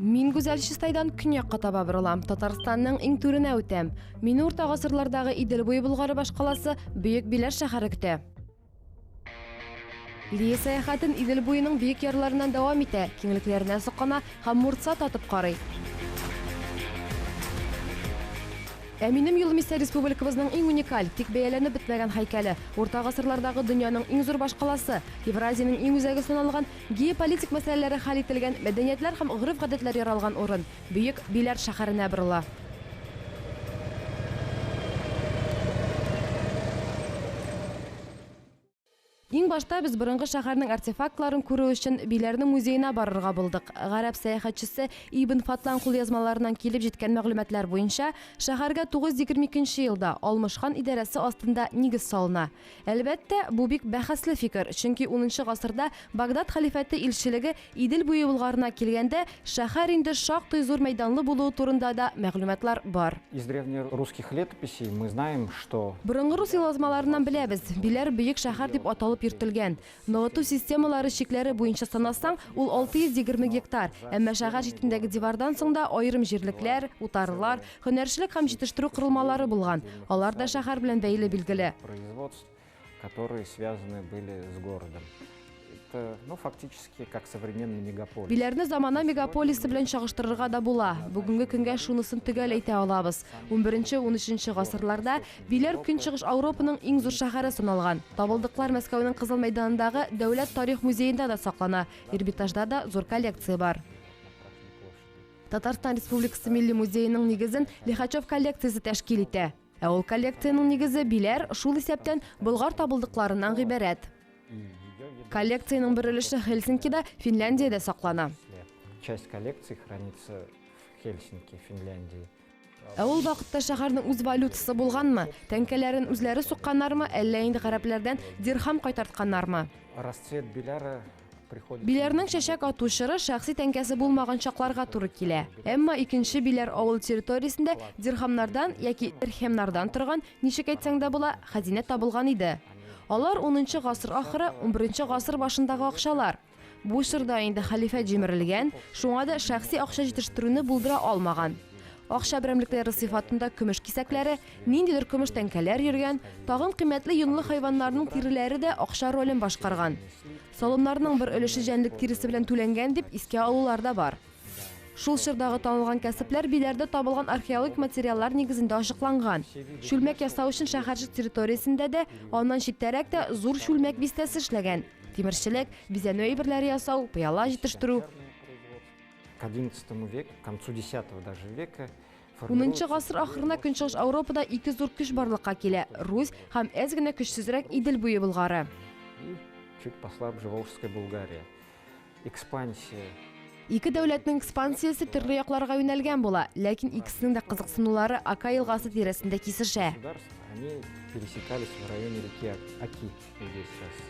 Мин Гүзәл Чистайдан көньякка таба борылам. Татарстанның иң түренә үтәм. Мине урта гасырлардагы Идел буе Болгары башкаласы Бөек Биләр шәһәре көтә. Лия сәяхәтен Идел буеның бөек ярларыннан дәвам итә. Киңлекләренә соққана һәм муртса татып карый. Минем юлым исә республикабызның иң уникаль, тик бәяләнеп бетмәгән һәйкәле. Урта гасырлардагы дөньяның иң зур башкаласы, Евразиянең иң үзәге саналган, геополитик мәсьәләләре хәл ителгән, мәдәниятләр һәм гырыф-гадәтләр яралган урын Бөек Биләр шәһәренә борыла. Иң башта без борынгы шәһәрнең артефактларын күрү өчен Биләрнең музеена барырга булдык. Гарәп сәяхәтчесе Ибн Фатлан кулъязмаларыннан килеп җиткән мәгълүматлар буенча, шәһәргә 922 елда Алмышхан идарәсе астында нигез салына. Әлбәттә, бу бик бәхәсле фикер, чөнки 10 гасырда Багдад халифаты илчелеге Идел буе Болгарына килгәндә, шәһәр инде шактый зур мәйданлы булуы турында да мәгълүматлар бар. Из древнерусских летописей мы знаем, что Борынгы рус язмаларыннан беләбез, Биләр бөек шәһәр дип аталып йөртелгән. Ныгыту системалары шикләре буенча санасаң, ул 620 гектар. Әмма шәһәр читендәге дивардан соң да айрым җирлекләр, утарлар, һөнәрчелек һәм җитештерү корылмалары булган. Алар да шәһәр белән бәйле билгеле. производств, которые связаны были с городом. Это, фактически как современный мегаполис. Биләрне замана мегаполисы белән чагыштырырга да була. Бүгенге көнгә шунысын төгәл әйтә алабыз. 11-13 гасырларда Биләр Көнчыгыш Европаның иң зур шәһәре саналган. Табылдыклар Мәскәүнең Кызыл мәйданындагы Дәүләт тарих музеенда да саклана. Эрмитажда да зур коллекция бар. Татарстан Республикасы Милли музееның нигезен Лихачев коллекциясе тәшкил итә. Ул коллекциянең нигезе Биләр шул исәптән Болгар табылдыкларыннан гыйбарәт. Коллекцияның бер өлеше Хельсинкида, Финляндиядә саклана. Часть коллекции хранится в Хельсинки, Финляндии. Ул вакытта шәһәрнең үз валютасы булганмы? Тәңкәләрен үзләре сукканнармы, әллә инде гарәпләрдән дирхам кайтартканнармы? Расцвет Биляра приходит... Биләрнең чәчәк атучыры шәхси тәңкәсе булмаган чакларга туры килә. Әмма икенче Биләр авыл территориясендә дирхамнардан яки дирхемнардан торган, ничек әйтсәң дә була, хәзинә табылган иде. Алар 10 гасыр ахыры, 11 гасыр башындагы акчалар. Бу чорда инде халифа җимерелгән, шуңа да шәхси акча җитештерүне булдыра алмаган. Акча берәмлекләре сыйфатында көмеш кисәкләре, ниндидер көмеш тәңкәләр йөргән, тагын кыйммәтле йонлы хайваннарның тиреләре дә акча ролен башкарган. Салымнарның бер өлеше җәнлек тиресе белән түләнгән дип искә алулар да бар. Шул чордагы танылган кәсепләр Биләрдә табылган археологик материаллар нигезендә ачыкланган. Шүлмәк ясау өчен шәһәрчек территориясендә дә, аннан читтәрәк тә зур шүлмәк бистәсе эшләгән. Тимерчелек, бизәнү әйберләре ясау, пыяла җитештерү. К XI веку, к концу X даже века... 10 гасыр ахырына Көнчыгыш Европада ике зур көч барлыкка килә. Русь һәм әз генә көчсезрәк Идел буе Болгары. И чуть послабже Волжская Булгария. Экспансия. Ике дәүләтнең экспансиясе төрле якларга юнәлгән була, ләкин икесенең дә кызыксынулары Ака елгасы тирәсендә кисешә. Они пересекались в районе реки Аки, где сейчас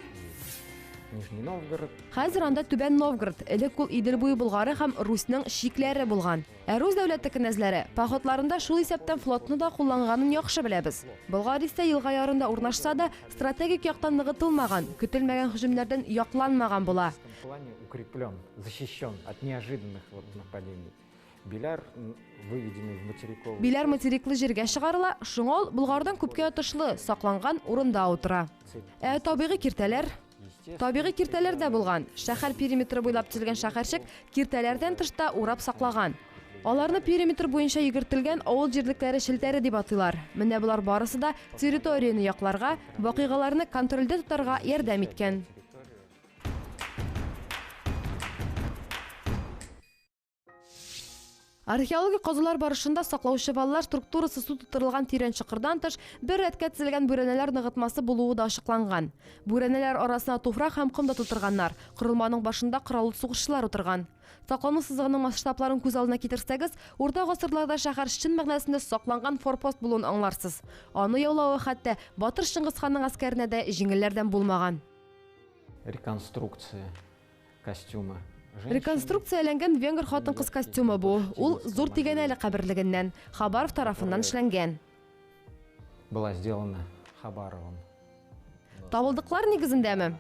Нижний Новгород. Хәзер анда Түбән Новгород, элек ул Идел буе Болгары һәм Русьның шикләре булган. Рус дәүләте кенәзләре походларында шул исәптән флотны да кулланганын яхшы беләбез. Болгар исә елга ярында урнашса да, стратегик яктан ныгытылмаган, көтелмәгән һөҗүмнәрдән якланмаган була. В плане укреплен, защищен от неожиданных нападений. Биляр выведенный в материковый... Биләр материклы җиргә чыгарыла, шуңа ул Болгардан күпкә отышлы, сакланган урында утыра. Табигый киртәләр Табигый киртәләр дә булган. Шәһәр периметры буйлап төзелгән шәһәрчек киртәләрдән тышта урап саклаган. Аларны периметр буенча йөгертелгән авыл җирлекләре шелтәре дип атыйлар. Менә булар барысы да территорияны якларга, вакыйгаларны контрольдә тотарга ярдәм иткән. Археологик казулар барышында саклаучы баллар структурасы су тутырылган тирән чокырдан тыш бер рәткә төзелгән бүрәнәләр ныгытмасы булуы да ачыкланган. Бүрәнәләр арасына туфрак һәм ком да тутырганнар. Корылманың башында кораллы сугышчылар утырган. Саклану сызыгының масштабларын күз алдына китерсәгез, урта гасырларда шәһәр чын мәгънәсендә сакланган форпост булуын аңларсыз. Аны яулауы хәтта Батыр Чыңгызханның әскәренә дә җиңелләрдән булмаган. Реконструкция костюма. Реконструкцияләнгән венгр хатын-кыз костюмы бу. Ул зур тигәнәле каберлегеннән, Хабаров тарафыннан эшләнгән. Была сделана Хабаровым. Табылдыклар нигезендәме?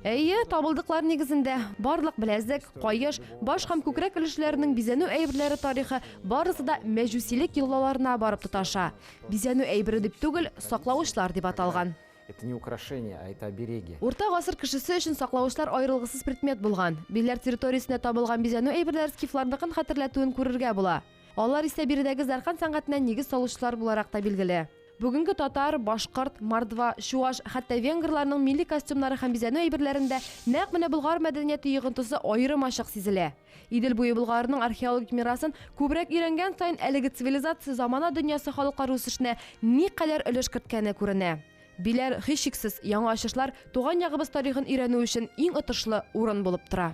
Әйе, табылдыклар нигезендә барлык беләзек, кайыш, баш һәм күкрәк өлешләренең бизәнү әйберләре тарихы барысы да мәҗүсилек йолаларына барып тоташа. Бизәнү әйбере дип түгел, саклаучлар дип аталган. Это не украшение, а это обереги. Урта гасыр кешесе өчен саклаучлар аерылгысыз предмет булган. Билләр территориясендә табылган бизәнү әйберләре скифларныкын хәтерләтүен күрергә була. Алар исә биредәге зархан сәнгатенә нигез салучылар буларак та билгеле. Бүгенге татар, башкорт, мордва, чуаш, хәтта венгрларның милли костюмнары һәм бизәнү әйберләрендә нәкъ менә Болгар мәдәнияте йогынтысы аерым ачык сизелә. Идел буе Булгарның археологик мирасын күбрәк өйрәнгән саен әлеге цивилизация замана дөньясы халыклар үсешенә никадәр өлеш керткәне күренә. Биләр һичшиксез яңа ачышлар туган ягыбыз тарихын өйрәнү өчен иң отышлы урын булып тора.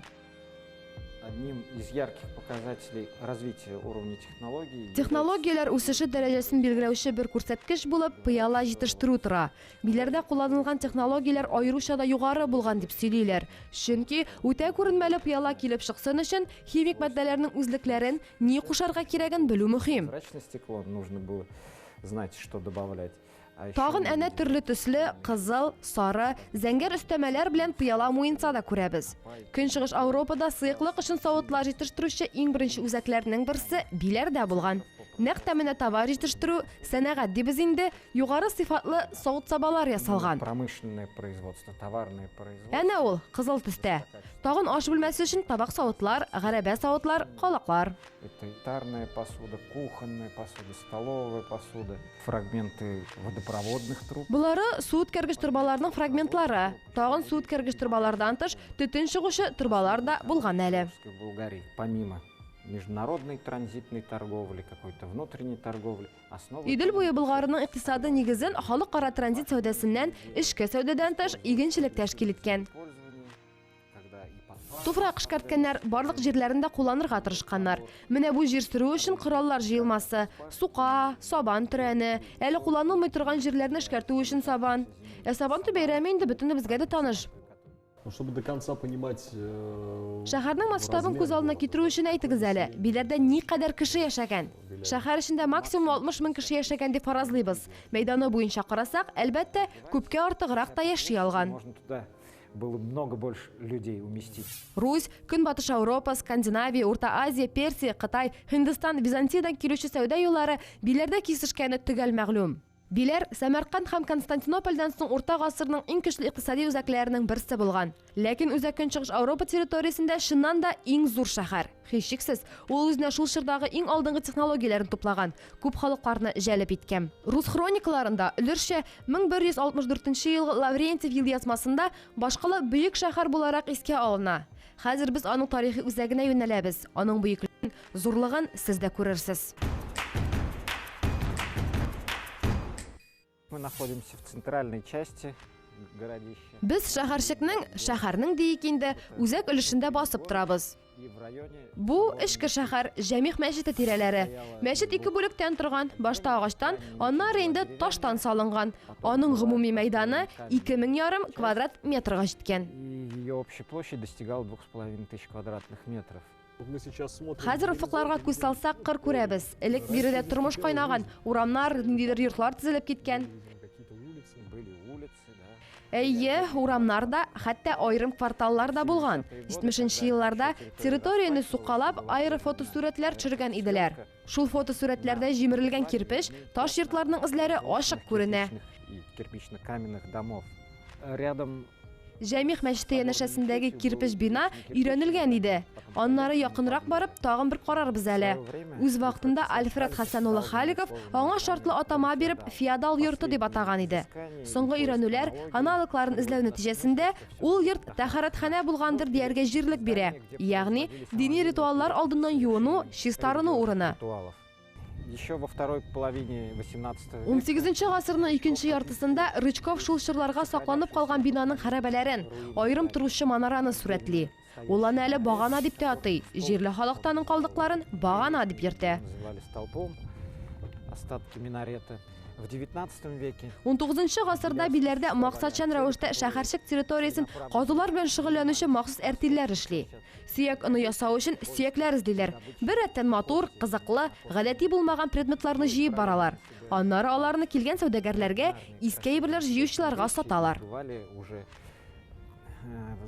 Одним из ярких показателей развития уровня технологий Технологияләр үсеше дәрәҗәсен билгеләүче бер күрсәткеч булып пыяла җитештерү тора. Биләрдә кулланылган технологияләр аеруча да югары булган дип сөйлиләр. Чөнки үтә күренмәле пыяла килеп чыксын өчен химик матдәләрнең үзлекләрен, ни кушарга кирәген белү мөһим. прозрачное стекло нужно было знать, что добавлять. Тагын әнә төрле төсле, кызыл, сары, зәңгәр өстәмәләр белән пыяла муенса да күрәбез. Көнчыгыш Европада сыйыклык өчен савытлар җитештерүче иң беренче үзәкләрнең берсе биләрдә булган. Нәкъ тәменә товар җитештерү, сәнәгать дибез инде, югары сыйфатлы савыт-сабалар ясалган. Промышленное производство, товарное производство. Әнә ул кызыл төстә. Тагын аш бүлмәсе өчен табак савытлар, гәрәбә савытлар, калаклар. Это тарная посуда, кухонная посуда, столовая посуда, фрагменты водопроводных труб. Булары су үткәргеч турбаларның фрагментлары. Тагын су үткәргеч турбалардан тыш төтен чыгучы турбалар да булган әле. В Болгарии, помимо международной транзитной торговли, какой-то внутренней торговли, основа... Идел буе Булгарының икътисады нигезен халыкара транзит сәүдәсеннән, эшке сәүдәдән тыш игенчелек тәшкил иткән. Туфрак эшкәрткәннәр барлык җирләрендә кулланырга тырышканнар. Менә бу җир сөрү өчен кораллар җыелмасы, сука, сабан төрәне, әле кулланылмый торган җирләрне эшкәртү өчен сабан. Сабан бәйрәме инде бөтенебезгә дә таныш. Чтобы до конца понимать... Шәһәрнең масштабын күз алдына китерү өчен әйтегез әле, биләрдә никадәр кеше яшәгән. Шәһәр эчендә максимум 60 мең кеше яшәгән дип фаразлыйбыз. Мәйданы буенча карасак, әлбәттә, күпкә артыграк та яши алган. Можно туда было много больше людей уместить. Русь, Көнбатыш Европа, Скандинавия, Урта Азия, Персия, Кытай, Һиндстан, Византиядан килүче сәүдә юллары биләрдә кисешкәне төгәл мәгълүм. Биләр Самарканд һәм Константинопольдән соң урта гасырның иң көчле икътисади үзәкләренең берсе булган. Ләкин үзәк көнчыгыш Европа территориясендә шуннан да иң зур шәһәр. Һичшиксез, ул үзенә шул чордагы иң алдынгы технологияләрен туплаган, күп халыкларны җәлеп иткән. Рус хроникаларында өлешчә 1164 елгы Лаврентьев ел язмасында башкалы бөек шәһәр буларак искә алына. Хәзер без аның тарихи үзәгенә юнәләбез. Аның бөеклеген, зурлыгын сез дә күрерсез. Мы находимся в центральной части городища. Без шәһәрнең диек инде үзәк өлешендә басып торабыз. И в районе... Бу эшке шәһәр Җәмигъ мәчете тирәләре. Мәчет ике бүлектән торган, башта агачтан, аннары инде таштан салынган. Аның гомуми мәйданы 2500 квадрат метрга җиткән. И ее общая площадь достигала 2500 квадратных метров. Хәзер уфыкларга күз салсак кыр күрәбез. Элек биредә тормыш кайнаган, урамнар, ниндидер йортлар төзелеп киткән. Әйе, урамнарда, хәтта айрым кварталлар да булган. 70-нче елларда территорияны сукалап, аэрофотосурәтләр төшергән иделәр. Шул фотосурәтләрдә җимерелгән кирпеч, таш йортларның эзләре ачык күренә. Кирпично-каменных домов. Рядом Җәмигъ мәчете янәшәсендәге кирпеч бина өйрәнелгән иде. Аннары якынрак барып, тагын бер карарбыз әле. Үз вакытында Альфред Хәсән улы Халиков аңа шартлы атама биреп феодал йорты дип атаган иде. Соңгы өйрәнүләр, аналыкларын эзләү нәтиҗәсендә ул йорт тәһарәтханә булгандыр дияргә җирлек бирә. Ягъни дини ритуаллар алдыннан юыну, чистарыну урыны. Еще во второй половине 18 века 18-нче гасырның икенче яртысында Рычков шул чорларга сакланып калган бинаның хәрабәләрен, айрым торучы манараны сурәтли. Ул аны әле багана дип тә атый. Җирле халыктаның калдыкларын багана дип йөртә. называли столпом, остатки минарета. В 19 веке 19-нчы гасырда биләрдә максатчан рәвештә шәһәрчек территориясын казулар белән шөгыльләнүче махсус әртилләр эшли. Сөяк ыны ясау өчен сөякләр эзлиләр. Бер рәттән матур, кызыклы, гадәти булмаган предметларны җыеп баралар. Аннары аларны килгән сәүдәгәрләргә, иске әйберләр җыючыларга саталар. бывали уже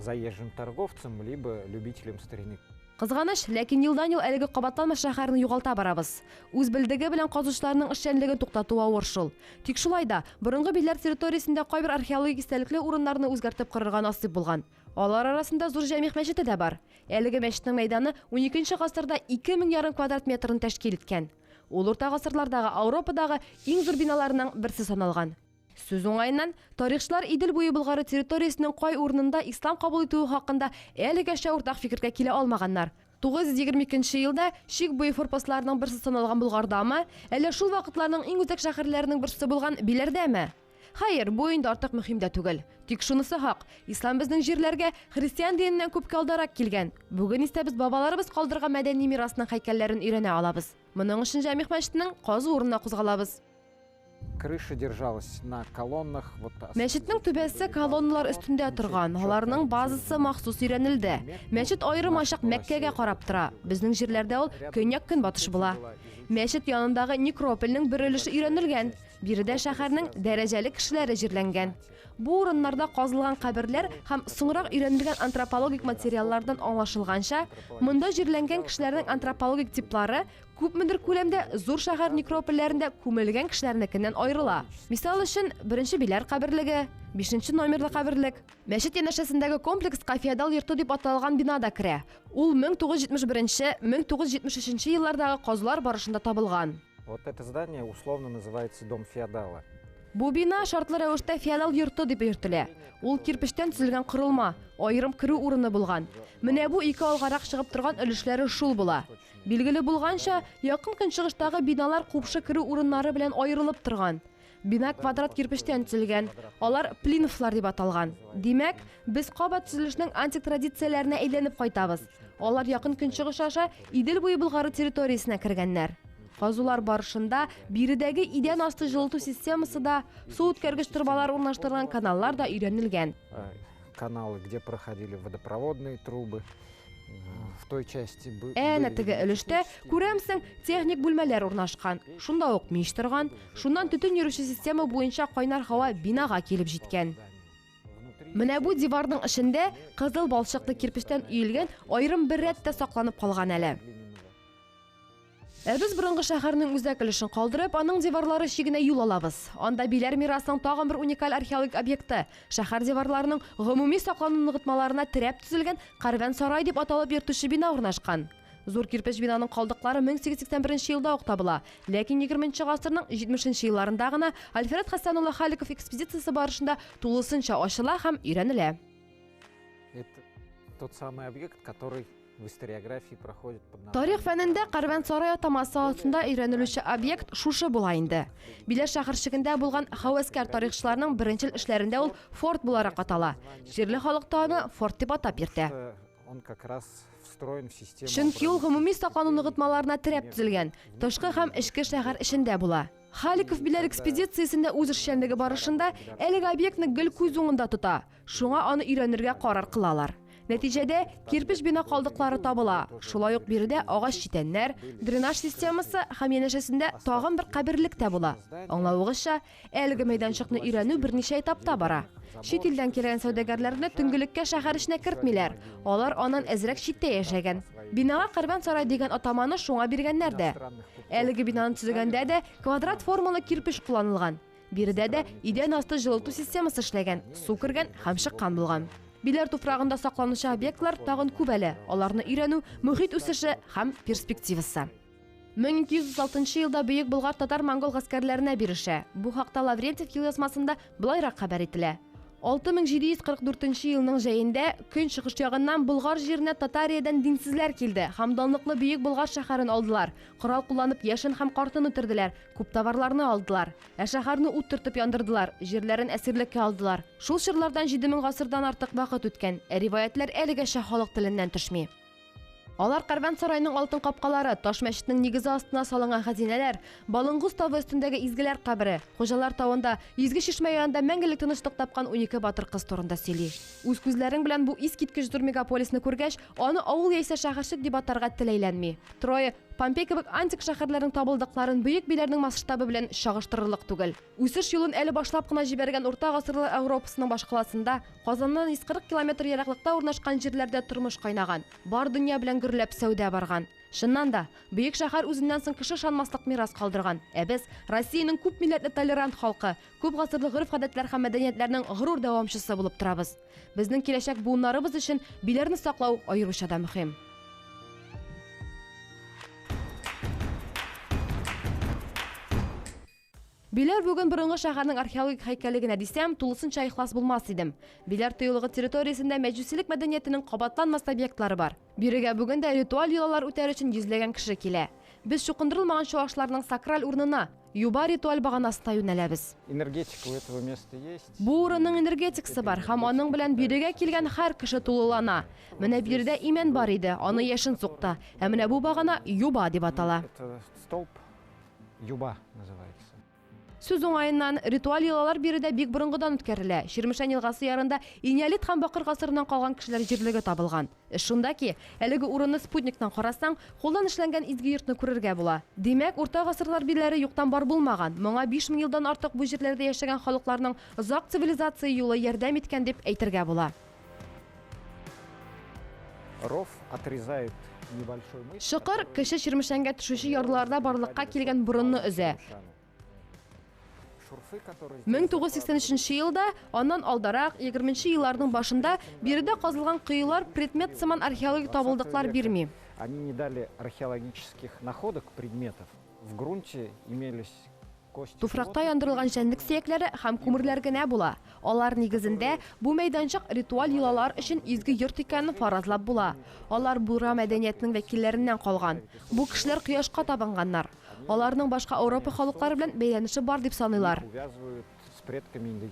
заезжим торговцам, либо любителям старины. Кызганыч, ләкин елдан ел әлеге кабатланмаш шәһәрне югалта барабыз. Үз белдеге белән казучыларның эшчәнлеген туктату авыр шул. Тик шулай да, борынгы билләр территориясендә кайбер археологик истәлекле урыннарны үзгәртеп корырга насыйп булган. Алар арасында Зур Җәмигъ мәчете дә бар. Әлеге мәчетнең мәйданы 12нче гасырда 2000 квадрат метрын тәшкил иткән. Ул урта гасырлардагы Ауропадагы иң зур биналарның берсе саналган. Сүз уңайыннан, тарихчылар Идел буе Болгары территориясенең кай урынында ислам кабул итүе хакында әлегәчә уртак фикергә килә алмаганнар. 922 елда Шик буе форпостларының берсе саналган Болгардамы, әле шул вакытларның иң үзәк шәһәрләренең берсе булган Биләрдәме? Хәер, бу инде артык мөһим дә түгел. Тик шунысы хак, ислам безнең җирләргә христиан диненнән күпкә алдарак килгән. Бүген исә без бабаларыбыз калдырган мәдәни мирасның һәйкәлләрен өйрәнә алабыз. Моның өчен Җәмигъ мәчетенең казу урынына кузгалабыз. Крыша держалась на колоннах. Мәчетнең түбәсе колонналар өстендә торган, аларның базысы махсус өйрәнелде. Мәчет аерым ачык Мәккәгә карап тора. Безнең җирләрдә ул көньяк-көнбатыш була. Мәчет янындагы некропольнең бер өлеше өйрәнелгән. Биредә шәһәрнең дәрәҗәле кешеләре җирләнгән. Бу урыннарда казылган каберләр һәм соңрак өйрәнелгән антропологик материаллардан аңлашылганча, монда җирләнгән кешеләрнең антропологик типлары күпмедер күләмдә зур шәһәр некропольләрендә күмелгән кешеләрнекеннән аерыла. Мисал өчен, 1нче Биләр каберлеге, 5нче номерлы каберлек. Мәчет янәшәсендәге комплекска феодал йорты дип аталган бина да керә. Ул 1971-1973 еллардагы казулар барышында табылган. Вот это здание условно называется дом феодала. Бу бина шартлы рәвештә феодал йорты дип йөртелә. Ул кирпечтән төзелгән корылма, аерым керү урыны булган. Менә бу ике алгарак чыгып торган өлешләре шул була. Билгеле булганча, якын көнчыгыштагы биналар купшы керү урыннары белән аерылып торган. Бина квадрат кирпечтән төзелгән. Алар плинфлар дип аталган. Димәк, без кабат төзелешнең антик традицияләренә әйләнеп кайтабыз. Алар якын көнчыгыш аша Идел буе Болгары территориясенә кергәннәр. Казулар барышында биредәге идән асты җылыту системасы да, су үткәргеч торбалар урнаштырылган каналлар да өйрәнелгән. Каналы, где проходили водопроводные трубы. В той части Әнә теге өлештә күрәмсең техник бүлмәләр урнашкан. Шунда ук мич торган, шуннан төтен йөрүче система буенча кайнар һава бинага килеп җиткән. Менә бу диварның эчендә кызыл балчыклы кирпечтән өелгән аерым бер рәттә сакланып калган әле. Без борынгы шәһәрнең үзәк өлешен калдырып, аның диварлары чигенә юл алабыз. Анда Биләр мирасының тагын бер уникаль археологик объекты, шәһәр диварларының гомуми саклану ныгытмаларына терәп төзелгән Карван сарай дип аталып йөртүче бина урнашкан. Зур кирпеч бинаның калдыклары 1881 елда ук табыла, ләкин 20нче гасырның 70нче елларында гына Альфред Хәсәнулла Халиков экспедициясе барышында тулысынча ачыла һәм өйрәнелә. Это тот самый объект, который в историографии проходит под названием. Тарих фәнендә Карван сарай атамасы астында өйрәнелүче объект шушы була инде. Биләр шәһәрчегендә булган хәвәскәр тарихчыларның беренчел эшләрендә ул форт буларак атала. Җирле халыкта аны форт дип атап йөртә. Он как раз встроен в систему. Чөнки ул гомуми саклану ныгытмаларына терәп төзелгән, тышкы һәм эчке шәһәр эчендә була. Халиков Биләр экспедициясендә үз эшчәнлеге барышында әлеге объектны гел күз уңында тота. Шуңа аны өйрәнергә карар кылалар. Нәтиҗәдә кирпеч бина калдыклары табыла. Шулай ук биредә агач читәннәр, дренаж системасы һәм янәшәсендә тагын бер каберлек тә була. Аңлавыгызча, әлеге мәйданчыкны өйрәнү берничә этапта бара. Чит илдән килгән сәүдәгәрләрне төнгелеккә шәһәр эченә кертмиләр. Алар аннан әзрәк читтә яшәгән. Бинага Карван сарай дигән атаманы шуңа биргәннәр дә. Әлеге бинаны төзегәндә дә квадрат формалы кирпеч кулланылган. Биредә дә идән асты җылыту системасы эшләгән, су кергән һәм чыккан булган. Биләр туфрагында сакланучы объектлар тагын күп әле. Аларны өйрәнү, мөхит үсеше һәм перспективасы. 1236 елда Бөек Болгар татар-монгол гаскәрләренә бирешә. Бу хакта Лаврентьев елъязмасында булайрак хәбәр ителә. 6744 елның җәендә көнчыгыш ягыннан Болгар җиренә Татариядән динсезләр килде. Һәм данлыклы Бөек Болгар шәһәрен алдылар. Корал кулланып яшен һәм картын үтерделәр. Күп товарларны алдылар. Шәһәрне ут төртеп яндырдылар. Җирләрен әсирлеккә алдылар. Шул чорлардан 7000 гасырдан артык вакыт үткән. Риваятлар әлегәчә халык теленнән төшми. Алар Карван сарайның алтын капкалары, Таш мәчетнең нигезе астына салынган хәзинәләр, Балынгыз тавы өстендәге изгеләр кабере, Хуҗалар тавында, Изге чишмә янында мәңгелек тынычлык тапкан 12 батыр кыз турында сөйли. Үз күзләрең белән бу искиткеч зур мегаполисны күргәч, аны авыл яисә шәһәрчек дип атарга теләйләнми. Трое Помпей кебек антик шәһәрләрнең табылдыкларын бөек биләрнең масштабы белән чагыштырырлык түгел. Үсеш юлын әле башлап кына җибәргән урта гасырлы Европасының башкаласында, Казаннан 140 километр ераклыкта урнашкан җирләрдә тормыш кайнаган. Бар дөнья белән гөрләп сәүдә барган. Шуннан да, бөек шәһәр үзеннән соң кеше шанмаслык мирас калдырган. Ә без Россиянең күп милләтле толерант халкы, күп гасырлы гореф-гадәтләр һәм мәдәниятләрнең горур дәвамчысы булып торабыз. Безнең киләчәк буыннарыбыз өчен биләрне саклау аеруча да мөһим. Биләр бүген борынгы шәһәрнең археологик һәйкәле генә дисәм, тулысынча ихлас булмас идем. Биләр тыюлыгы территориясендә мәҗүсилек мәдәниятенең кабатланмас объектлары бар. Бирегә бүген дә ритуаль йолалар үтәр өчен йөзләгән кеше килә. Без чукындырылмаган чуашларның сакраль урынына, юба ритуаль баганасына юнәләбез. Энергетика у этого места есть. Бу урынның энергетикасы бар һәм аның белән бирегә килгән һәр кеше тулылана. Менә биредә имән бар иде, аны яшен сукта. Ә менә бу багана юба дип атала. Это столб юба называется. Сүз уңайыннан ритуаль йолалар биредә бик борынгыдан үткәрелә. Ширмешән елгасы ярында Инеолит һәм Бакыр гасырыннан калган кешеләр җирлеге табылган. Шунда ки, әлеге урынны спутниктан карасаң, кулдан эшләнгән изге йортны күрергә була. Димәк, урта гасырлар билләре юктан бар булмаган. Моңа 5000 елдан артык бу җирләрдә яшәгән халыкларның озак цивилизация юлы ярдәм иткән дип әйтергә була. Ров отрезает небольшой мыс. Шыкыр кеше ширмешәнгә төшүче ярларда барлыкка килгән борынны өзә. 1983 елда, аннан алдарак 20 елларның башында биредә казылган кыюлар предмет сыман археологик табылдыклар бирми. Они не дали археологических находок предметов. В грунте имелись кости. Туфракта яндырылган җәнлек сөякләре һәм күмерләр генә була. Алар нигезендә бу мәйданчык ритуаль йолалар өчен изге йорт икәнен фаразлап була. Алар бура мәдәниятенең вәкилләреннән калган. Бу кешеләр кояшка табынганнар. Аларның башка Европа халыклары белән бәйләнеше бар дип саныйлар. Увязывают с предками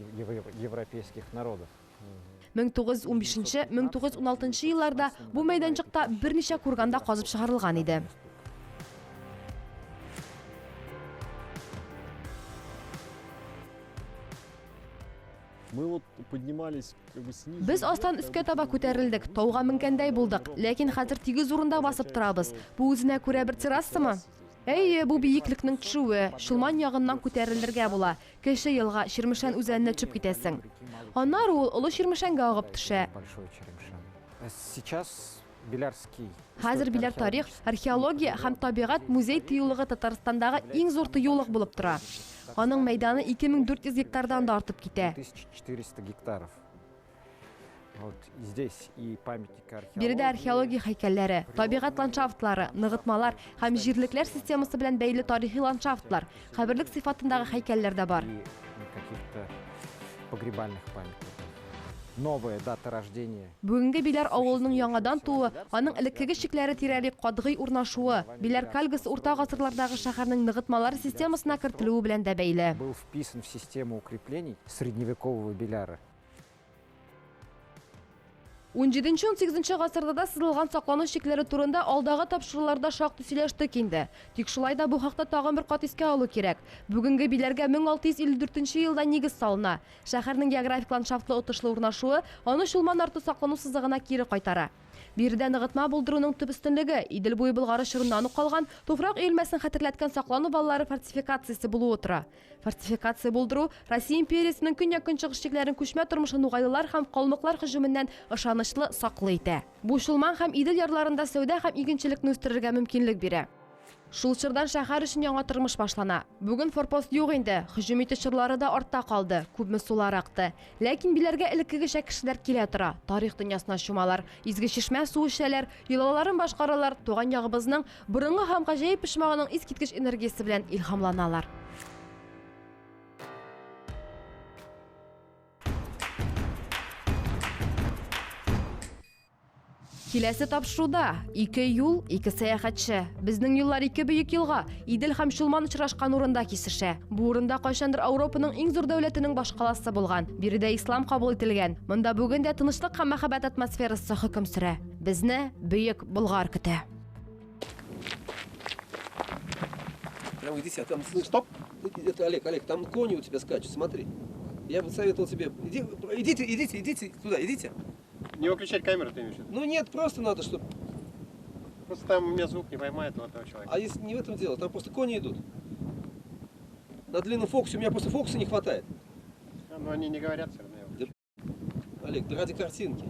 европейских народов. 1915-1916 елларда бу мәйданчыкта берничә курганда казып чыгарылган иде. Мы вот поднимались как бы снизу. Без астан өскә таба күтәрелдек, тауга менгәндәй булдык, ләкин хәзер тигез урында басып торабыз. Бу үзенә күрә бер террасамы? Әйе, бу биеклекнең төшүе, Шулман ягыннан күтәрелергә була. Кеше елга Ширмешән үзәненә төшеп китәсең. Аннары ул Олы Ширмешәнгә агып төшә. Сейчас Белярский. Хәзер Биләр тарих, археология һәм табигать музей тыюлыгы Татарстандагы иң зур тыюлык булып тора. Аның мәйданы 2400 гектардан да артып китә. 1400 гектаров. Вот здесь и памятник археологии. Биредә археология һәйкәлләре, табигать ландшафтлары, ныгытмалар һәм җирлекләр системасы белән бәйле тарихи ландшафтлар, каберлек сыйфатындагы һәйкәлләр дә бар. И каких-то погребальных памятников. Новая дата рождения. Бүгенге Биләр авылының яңадан тууы, аның элеккеге шикләре тирәли катгый урнашуы, Биләр Кальгас урта гасырлардагы шәһәрнең ныгытмалар системасына кертелүе белән дә бәйле. Был вписан в систему укреплений средневекового Биляра. 17-18 гасырда сызылган саклану шикләре турында алдагы тапшыруларда шактый сөйләштек инде. Тик шулай да бу хакта тагын бер кат искә алу кирәк. Бүгенге Биләргә 1654 елда нигез салына. Шәһәрнең географик ландшафтлы отышлы урнашуы аны Шулман арты саклану сызыгына кире кайтара. Биредә ныгытма булдыруның төп өстенлеге Идел буе Болгары чорыннан калган туфрак өелмәсен хәтерләткән саклану баллары фортификациясе булуы тора. Фортификация булдыру Россия империясының көньяк-көнчыгыш чикләрен күчмә тормышын угайлылар һәм калмыклар һөҗүменнән ышанычлы саклый итә. Бу Шулман һәм Идел ярларында сәүдә һәм игенчелекне үстерергә мөмкинлек бирә. Шул чордан шәһәр өчен яңа тормыш башлана. Бүген форпост юк инде, һөҗүм итү чорлары да артта калды, күпме сулар акты. Ләкин Биләргә элеккеге кешеләр килә тора. Тарих дөньясына чумалар, изге чишмә су эчәләр, йолаларын башкаралар, туган ягыбызның борынгы һәм гаҗәеп пишмагының искиткеч энергиясе белән илһамланалар. Киләсе тапшыруда 2 юл, 2 сәяхәтче. Безнең юллар 2 бөек елга, Идел һәм Шулман очрашкан урында кисешә. Бу урында кайчандыр Европаның иң зур дәүләтенең башкаласы булган. Биредә ислам кабул ителгән. Монда бүген дә тынычлык һәм мәхәббәт атмосферасы хөкем сөрә. Безне бөек Болгар көтә. Там, стоп! Это Олег, там кони у тебя скачут, смотри. Я бы советовал тебе, идите туда, идите. Не выключать камеру, ты имеешь в виду? Ну нет, просто надо, чтобы... Просто там у меня звук не поймает у этого человека. А если не в этом дело, там просто кони идут. На длинном фокусе у меня просто фокуса не хватает. Но они не говорят все равно. Олег, да ради картинки.